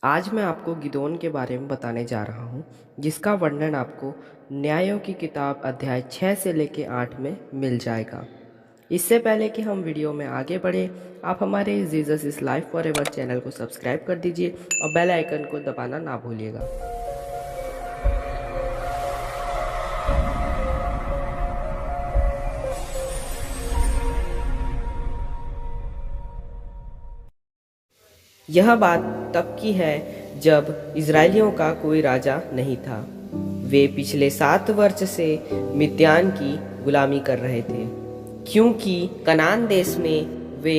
आज मैं आपको गिदोन के बारे में बताने जा रहा हूँ, जिसका वर्णन आपको न्यायों की किताब अध्याय 6 से लेकर 8 में मिल जाएगा। इससे पहले कि हम वीडियो में आगे बढ़े, आप हमारे Jesus is life forever channel को सब्सक्राइब कर दीजिए और बेल आइकन को दबाना ना भूलिएगा। यह बात तब की है जब इज़राइलियों का कोई राजा नहीं था। वे पिछले 7 वर्ष से मिद्यान की गुलामी कर रहे थे, क्योंकि कनान देश में वे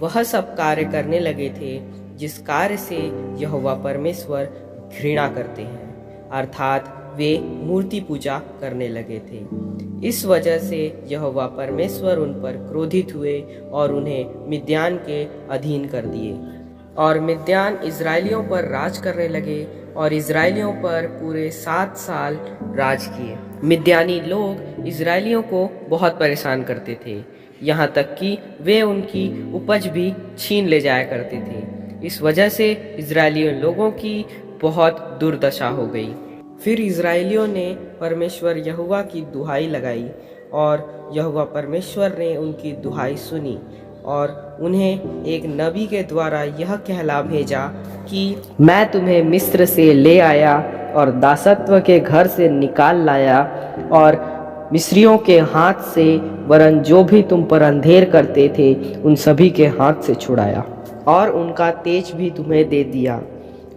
वह सब कार्य करने लगे थे जिस कार्य से यहोवा परमेश्वर घृणा करते हैं, अर्थात वे मूर्ति पूजा करने लगे थे। इस वजह से यहोवा परमेश्वर उन पर क्रोधित हुए और उन्हें मिद्यान के अधीन कर दिए। और मिद्यान इज़राइलियों पर राज करने लगे और इज़राइलियों पर पूरे 7 साल राज किए। मिद्यानी लोग इज़राइलियों को बहुत परेशान करते थे, यहाँ तक कि वे उनकी उपज भी छीन ले जाया करते थे। इस वजह से इज़राइलियों लोगों की बहुत दुर्दशा हो गई। फिर इज़राइलियों ने परमेश्वर यहोवा की दुहाई लगाई और यहोवा परमेश्वर ने उनकी दुहाई सुनी और उन्हें एक नबी के द्वारा यह कहला भेजा कि मैं तुम्हें मिस्र से ले आया और दासत्व के घर से निकाल लाया और मिस्रियों के हाथ से, वरन जो भी तुम पर अंधेर करते थे उन सभी के हाथ से छुड़ाया और उनका तेज भी तुम्हें दे दिया।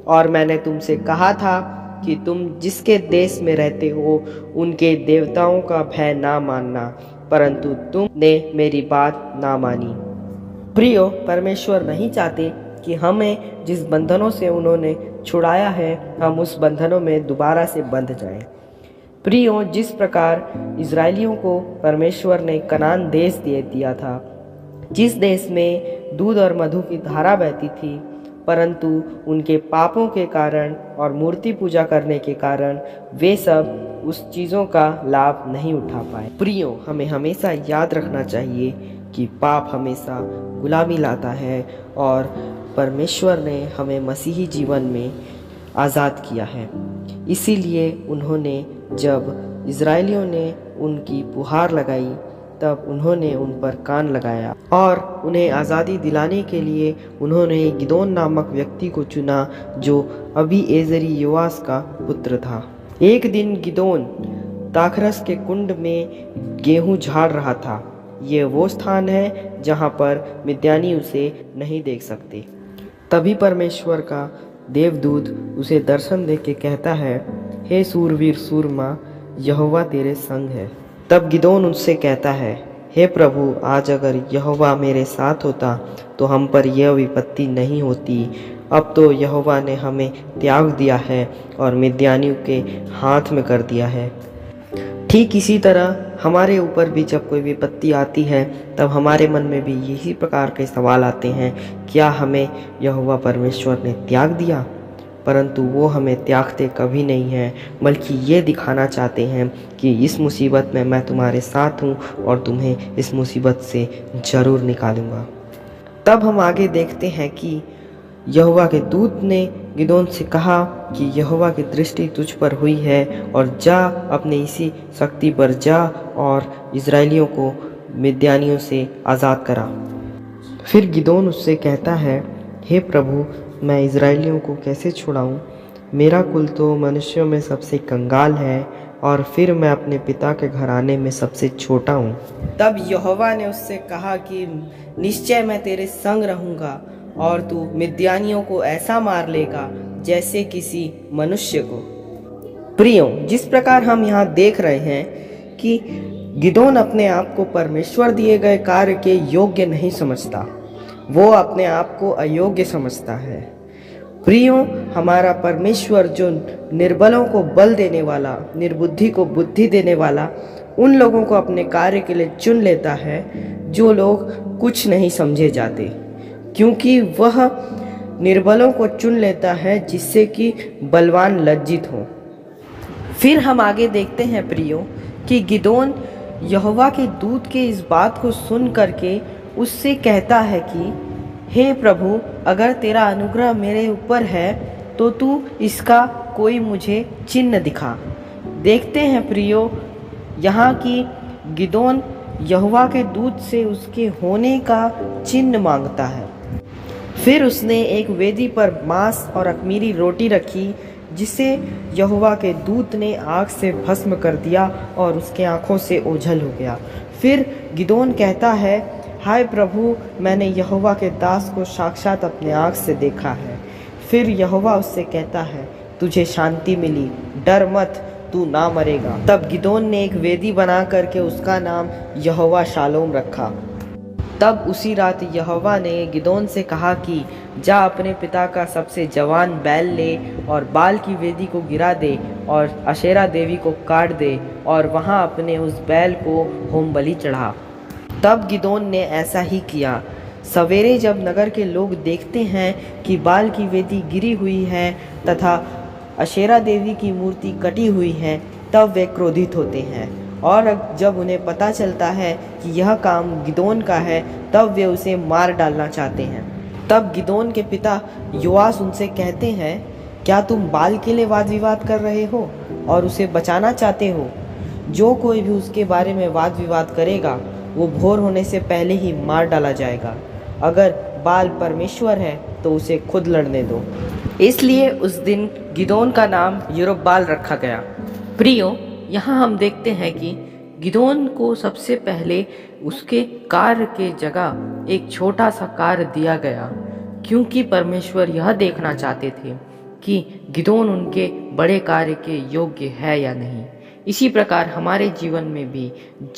और मैंने तुमसे कहा था कि तुम जिसके देश में रहते हो उनके देवताओं का भय ना मानना, परंतु तुमने मेरी बात ना मानी। प्रियो, परमेश्वर नहीं चाहते कि हमें जिस बंधनों से उन्होंने छुड़ाया है हम उस बंधनों में दोबारा से बंध जाएं। प्रियो, जिस प्रकार इज़राइलियों को परमेश्वर ने कनान देश दे दिया था, जिस देश में दूध और मधु की धारा बहती थी, परंतु उनके पापों के कारण और मूर्ति पूजा करने के कारण वे सब उस चीज़ों का लाभ नहीं उठा पाए। प्रियो, हमें हमेशा याद रखना चाहिए कि पाप हमेशा गुलामी लाता है और परमेश्वर ने हमें मसीही जीवन में आज़ाद किया है। इसीलिए उन्होंने, जब इज़राइलियों ने उनकी पुहार लगाई, तब उन्होंने उन पर कान लगाया और उन्हें आज़ादी दिलाने के लिए उन्होंने गिदोन नामक व्यक्ति को चुना, जो अबीएज़री योआस का पुत्र था। एक दिन गिदोन दाखरस के कुंड में गेहूं झाड़ रहा था। ये वो स्थान है जहाँ पर मिद्यानी उसे नहीं देख सकते। तभी परमेश्वर का देवदूत उसे दर्शन दे के कहता है, हे सूरवीर सूरमा, यहोवा तेरे संग है। तब गिदोन उससे कहता है, हे प्रभु, आज अगर यहोवा मेरे साथ होता तो हम पर यह विपत्ति नहीं होती। अब तो यहोवा ने हमें त्याग दिया है और मिद्यानियों के हाथ में कर दिया है। ठीक इसी तरह हमारे ऊपर भी जब कोई विपत्ति आती है तब हमारे मन में भी यही प्रकार के सवाल आते हैं, क्या हमें यहोवा परमेश्वर ने त्याग दिया? परंतु वो हमें त्यागते कभी नहीं हैं, बल्कि ये दिखाना चाहते हैं कि इस मुसीबत में मैं तुम्हारे साथ हूँ और तुम्हें इस मुसीबत से ज़रूर निकालूंगा। तब हम आगे देखते हैं कि यहोवा के दूत ने गिदोन से कहा कि यहोवा की दृष्टि तुझ पर हुई है और जा, अपने इसी शक्ति पर जा और इज़राइलियों को मिद्यानियों से आज़ाद करा। फिर गिदोन उससे कहता है, हे प्रभु, मैं इज़राइलियों को कैसे छुड़ाऊँ? मेरा कुल तो मनुष्यों में सबसे कंगाल है और फिर मैं अपने पिता के घराने में सबसे छोटा हूँ। तब यहोवा ने उससे कहा कि निश्चय मैं तेरे संग रहूँगा और तू मिद्यानियों को ऐसा मार लेगा जैसे किसी मनुष्य को। प्रियो, जिस प्रकार हम यहाँ देख रहे हैं कि गिदोन अपने आप को परमेश्वर दिए गए कार्य के योग्य नहीं समझता, वो अपने आप को अयोग्य समझता है। प्रियो, हमारा परमेश्वर जो निर्बलों को बल देने वाला, निर्बुद्धि को बुद्धि देने वाला, उन लोगों को अपने कार्य के लिए चुन लेता है जो लोग कुछ नहीं समझे जाते, क्योंकि वह निर्बलों को चुन लेता है जिससे कि बलवान लज्जित हो। फिर हम आगे देखते हैं प्रियो कि गिदोन यहोवा के दूत के इस बात को सुन करके उससे कहता है कि हे प्रभु, अगर तेरा अनुग्रह मेरे ऊपर है तो तू इसका कोई मुझे चिन्ह दिखा। देखते हैं प्रियो, यहाँ की गिदोन यहोवा के दूत से उसके होने का चिन्ह मांगता है। फिर उसने एक वेदी पर मांस और अख़मीरी रोटी रखी, जिसे यहोवा के दूत ने आग से भस्म कर दिया और उसके आँखों से ओझल हो गया। फिर गिदोन कहता है, हाय प्रभु, मैंने यहोवा के दास को साक्षात अपने आँख से देखा है। फिर यहोवा उससे कहता है, तुझे शांति मिली, डर मत, तू ना मरेगा। तब गिदोन ने एक वेदी बना करके उसका नाम यहोवा शालोम रखा। तब उसी रात यहोवा ने गिदोन से कहा कि जा अपने पिता का सबसे जवान बैल ले और बाल की वेदी को गिरा दे और अशेरा देवी को काट दे और वहाँ अपने उस बैल को होम बलि चढ़ा। तब गिदोन ने ऐसा ही किया। सवेरे जब नगर के लोग देखते हैं कि बाल की वेदी गिरी हुई है तथा अशेरा देवी की मूर्ति कटी हुई है, तब वे क्रोधित होते हैं, और जब उन्हें पता चलता है कि यह काम गिदोन का है, तब वे उसे मार डालना चाहते हैं। तब गिदोन के पिता योआश उनसे कहते हैं, क्या तुम बाल के लिए वाद विवाद कर रहे हो और उसे बचाना चाहते हो? जो कोई भी उसके बारे में वाद विवाद करेगा, वो भोर होने से पहले ही मार डाला जाएगा। अगर बाल परमेश्वर है तो उसे खुद लड़ने दो। इसलिए उस दिन गिदोन का नाम यरुब्बाल रखा गया। प्रियो, यहाँ हम देखते हैं कि गिदोन को सबसे पहले उसके कार्य के जगह एक छोटा सा कार्य दिया गया, क्योंकि परमेश्वर यह देखना चाहते थे कि गिदोन उनके बड़े कार्य के योग्य है या नहीं। इसी प्रकार हमारे जीवन में भी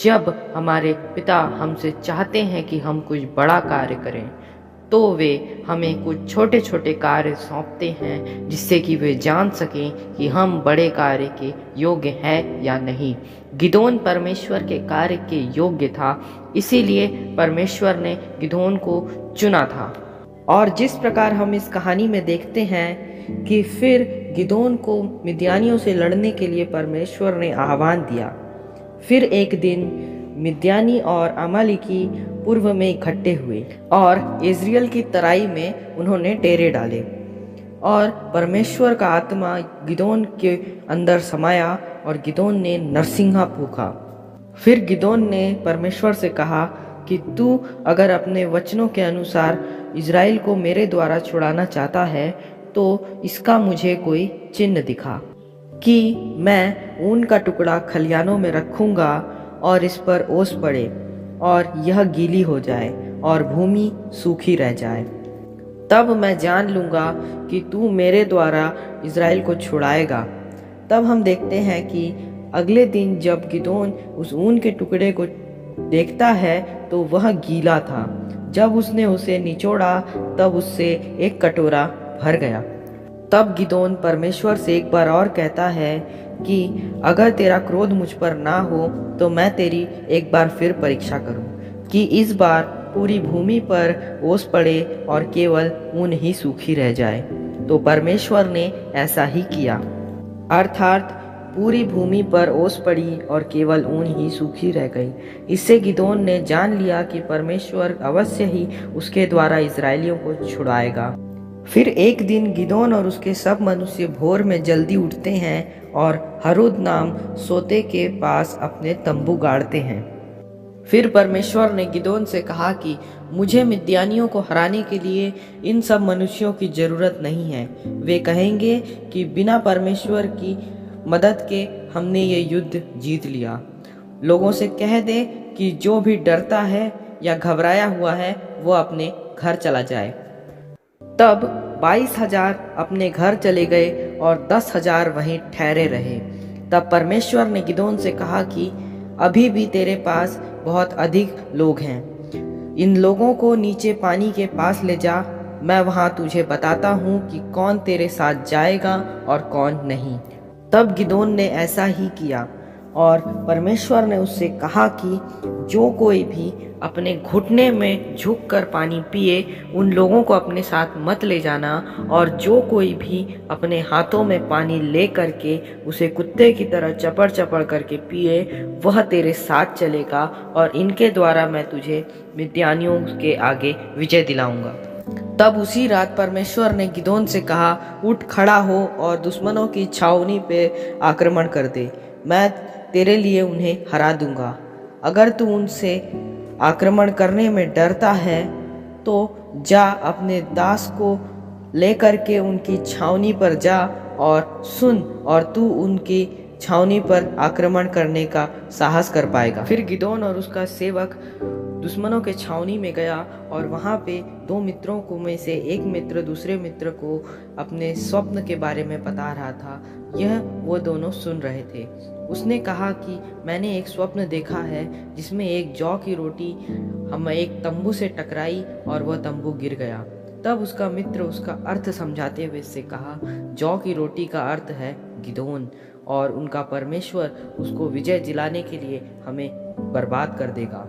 जब हमारे पिता हमसे चाहते हैं कि हम कुछ बड़ा कार्य करें, तो वे हमें कुछ छोटे छोटे कार्य सौंपते हैं, जिससे कि वे जान सकें कि हम बड़े कार्य के योग्य हैं या नहीं। गिदोन परमेश्वर के कार्य के योग्य था, इसीलिए परमेश्वर ने गिदोन को चुना था। और जिस प्रकार हम इस कहानी में देखते हैं कि फिर गिदोन को मिद्यानियों से लड़ने के लिए परमेश्वर ने आह्वान दिया। फिर एक दिन मिद्यानी और अमालेकी पूर्व में इकट्ठे हुए और इज़राइल की तराई में उन्होंने डेरे डाले, और परमेश्वर का आत्मा गिदोन के अंदर समाया और गिदोन ने नरसिंगा फूंका। फिर गिदोन ने परमेश्वर से कहा कि तू अगर अपने वचनों के अनुसार इज़राइल को मेरे द्वारा छुड़ाना चाहता है, तो इसका मुझे कोई चिन्ह दिखा कि मैं ऊन का टुकड़ा खलियानों में रखूंगा और इस पर ओस पड़े और यह गीली हो जाए और भूमि सूखी रह जाए। तब मैं जान लूँगा कि तू मेरे द्वारा इज़राइल को छुड़ाएगा। तब हम देखते हैं कि अगले दिन जब गिदोन उस ऊन के टुकड़े को देखता है तो वह गीला था। जब उसने उसे निचोड़ा तब उससे एक कटोरा भर गया। तब गिदोन परमेश्वर से एक बार और कहता है कि अगर तेरा क्रोध मुझ पर ना हो तो मैं तेरी एक बार फिर परीक्षा करूं कि इस बार पूरी भूमि पर ओस पड़े और केवल ऊन ही सूखी रह जाए। तो परमेश्वर ने ऐसा ही किया, अर्थात पूरी भूमि पर ओस पड़ी और केवल ऊन ही सूखी रह गई। इससे गिदोन ने जान लिया कि परमेश्वर अवश्य ही उसके द्वारा इज़राइलियों को छुड़ाएगा। फिर एक दिन गिदोन और उसके सब मनुष्य भोर में जल्दी उठते हैं और हरुद नाम सोते के पास अपने तंबू गाड़ते हैं। फिर परमेश्वर ने गिदोन से कहा कि मुझे मिद्यानियों को हराने के लिए इन सब मनुष्यों की जरूरत नहीं है। वे कहेंगे कि बिना परमेश्वर की मदद के हमने ये युद्ध जीत लिया। लोगों से कह दे कि जो भी डरता है या घबराया हुआ है वो अपने घर चला जाए। तब 22,000 अपने घर चले गए और 10,000 वहीं ठहरे रहे। तब परमेश्वर ने गिदोन से कहा कि अभी भी तेरे पास बहुत अधिक लोग हैं। इन लोगों को नीचे पानी के पास ले जा। मैं वहां तुझे बताता हूं कि कौन तेरे साथ जाएगा और कौन नहीं। तब गिदोन ने ऐसा ही किया और परमेश्वर ने उससे कहा कि जो कोई भी अपने घुटने में झुककर पानी पिए उन लोगों को अपने साथ मत ले जाना, और जो कोई भी अपने हाथों में पानी ले करके उसे कुत्ते की तरह चपड़ चपड़ करके पिए वह तेरे साथ चलेगा, और इनके द्वारा मैं तुझे मिद्यानियों के आगे विजय दिलाऊंगा। तब उसी रात परमेश्वर ने गिदोन से कहा, उठ खड़ा हो और दुश्मनों की छावनी पे आक्रमण कर दे, मैं तेरे लिए उन्हें हरा दूंगा। अगर तू उनसे आक्रमण करने में डरता है तो जा, अपने दास को लेकर के उनकी छावनी पर जा और सुन, और तू उनकी छावनी पर आक्रमण करने का साहस कर पाएगा। फिर गिदोन और उसका सेवक दुश्मनों के छावनी में गया और वहाँ पे दो मित्रों को में से एक मित्र दूसरे मित्र को अपने स्वप्न के बारे में बता रहा था। यह वो दोनों सुन रहे थे। उसने कहा कि मैंने एक स्वप्न देखा है जिसमें एक जौ की रोटी हम एक तंबू से टकराई और वह तंबू गिर गया। तब उसका मित्र उसका अर्थ समझाते हुए उससे कहा, जौ की रोटी का अर्थ है गिदोन, और उनका परमेश्वर उसको विजय दिलाने के लिए हमें बर्बाद कर देगा।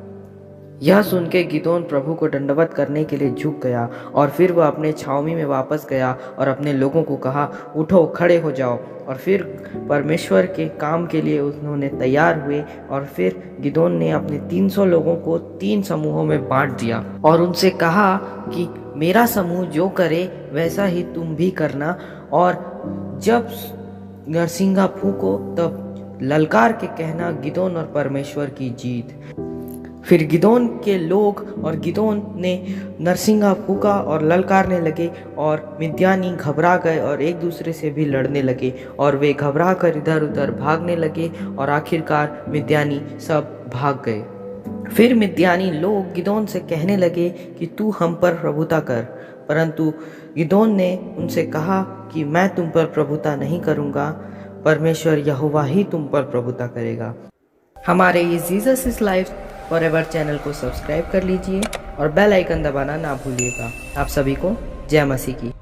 यह सुन के गिदोन प्रभु को दंडवत करने के लिए झुक गया और फिर वह अपने छावनी में वापस गया और अपने लोगों को कहा, उठो खड़े हो जाओ। और फिर परमेश्वर के काम के लिए उन्होंने तैयार हुए और फिर गिदोन ने अपने 300 लोगों को 3 समूहों में बांट दिया और उनसे कहा कि मेरा समूह जो करे वैसा ही तुम भी करना, और जब नरसिंगा फूंको तब ललकार के कहना, गिदोन और परमेश्वर की जीत। फिर गिदोन के लोग और गिदोन ने नरसिंगा फूंका और ललकारने लगे और मिद्यानी घबरा गए और एक दूसरे से भी लड़ने लगे और वे घबरा कर इधर उधर भागने लगे और आखिरकार मिद्यानी सब भाग गए। फिर मिद्यानी लोग गिदोन से कहने लगे कि तू हम पर प्रभुता कर, परंतु गिदोन ने उनसे कहा कि मैं तुम पर प्रभुता नहीं करूँगा, परमेश्वर यहोवा ही तुम पर प्रभुता करेगा। हमारे ये Jesus is life forever channel को सब्सक्राइब कर लीजिए और बेल आइकन दबाना ना भूलिएगा। आप सभी को जय मसीह की।